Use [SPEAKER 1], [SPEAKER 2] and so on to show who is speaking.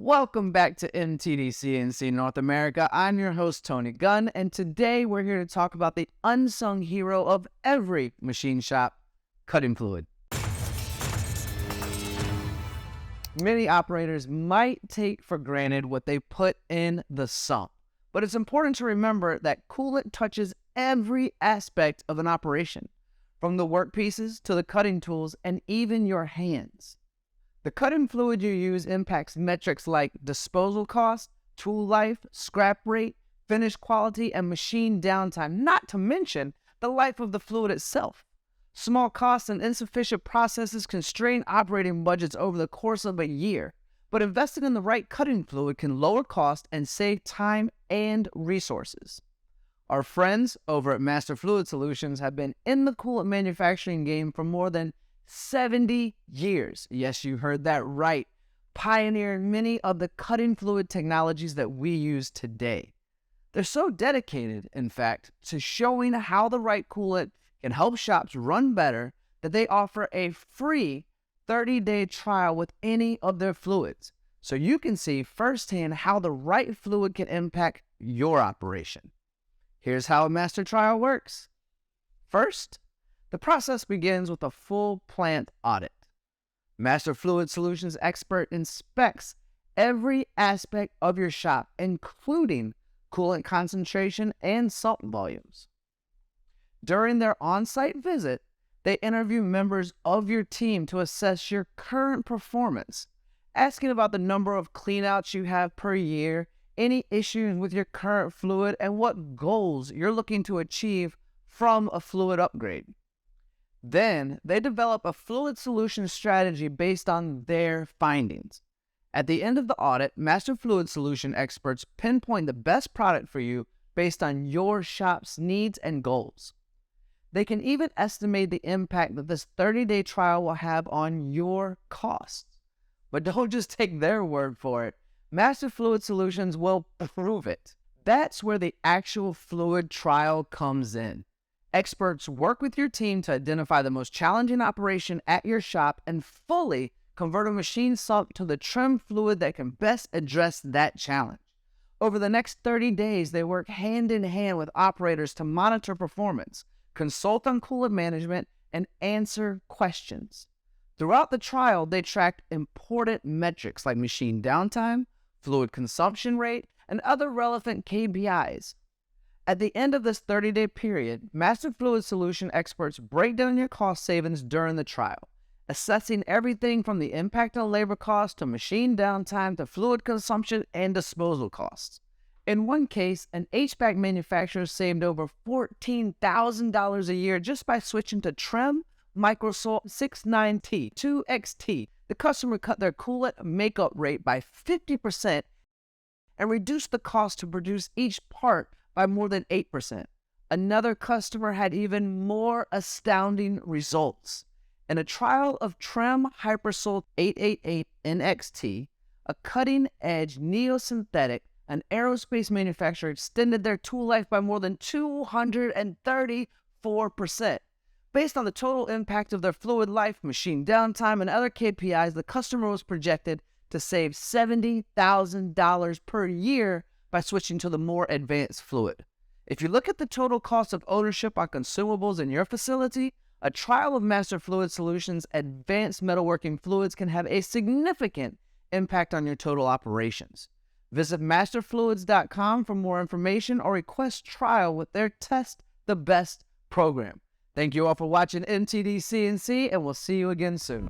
[SPEAKER 1] Welcome back to MTDCNC North America. I'm your host, Tony Gunn, and today we're here to talk about the unsung hero of every machine shop, cutting fluid. Many operators might take for granted what they put in the sump, but it's important to remember that coolant touches every aspect of an operation, from the workpieces to the cutting tools and even your hands. The cutting fluid you use impacts metrics like disposal cost, tool life, scrap rate, finish quality, and machine downtime, not to mention the life of the fluid itself. Small costs and insufficient processes can strain operating budgets over the course of a year, but investing in the right cutting fluid can lower cost and save time and resources. Our friends over at Master Fluid Solutions have been in the coolant manufacturing game for more than 70 years. Yes, you heard that right. Pioneering many of the cutting fluid technologies that we use today. They're so dedicated, in fact, to showing how the right coolant can help shops run better that they offer a free 30-day trial with any of their fluids, so you can see firsthand how the right fluid can impact your operation. Here's how a master trial works. First, the process begins with a full plant audit. Master Fluid Solutions expert inspects every aspect of your shop, including coolant concentration and salt volumes. During their on-site visit, they interview members of your team to assess your current performance, asking about the number of cleanouts you have per year, any issues with your current fluid, and what goals you're looking to achieve from a fluid upgrade. Then, they develop a fluid solution strategy based on their findings. At the end of the audit, Master Fluid Solution experts pinpoint the best product for you based on your shop's needs and goals. They can even estimate the impact that this 30-day trial will have on your costs. But don't just take their word for it. Master Fluid Solutions will prove it. That's where the actual fluid trial comes in. Experts work with your team to identify the most challenging operation at your shop and fully convert a machine sump to the trim fluid that can best address that challenge. Over the next 30 days, they work hand in hand with operators to monitor performance, consult on coolant management, and answer questions. Throughout the trial, they track important metrics like machine downtime, fluid consumption rate, and other relevant KPIs. At the end of this 30-day period, Master Fluid Solution experts break down your cost savings during the trial, assessing everything from the impact on labor costs to machine downtime to fluid consumption and disposal costs. In one case, an HVAC manufacturer saved over $14,000 a year just by switching to Trim Microsol 69T 2XT. The customer cut their coolant makeup rate by 50% and reduced the cost to produce each part by more than 8%. Another customer had even more astounding results. In a trial of Trim Hypersol 888 NXT, a cutting-edge neosynthetic, an aerospace manufacturer extended their tool life by more than 234%. Based on the total impact of their fluid life, machine downtime, and other KPIs, the customer was projected to save $70,000 per year by switching to the more advanced fluid. If you look at the total cost of ownership on consumables in your facility, a trial of Master Fluid Solutions advanced metalworking fluids can have a significant impact on your total operations. Visit masterfluids.com for more information or request trial with their Test the Best program. Thank you all for watching MTDCNC, and we'll see you again soon.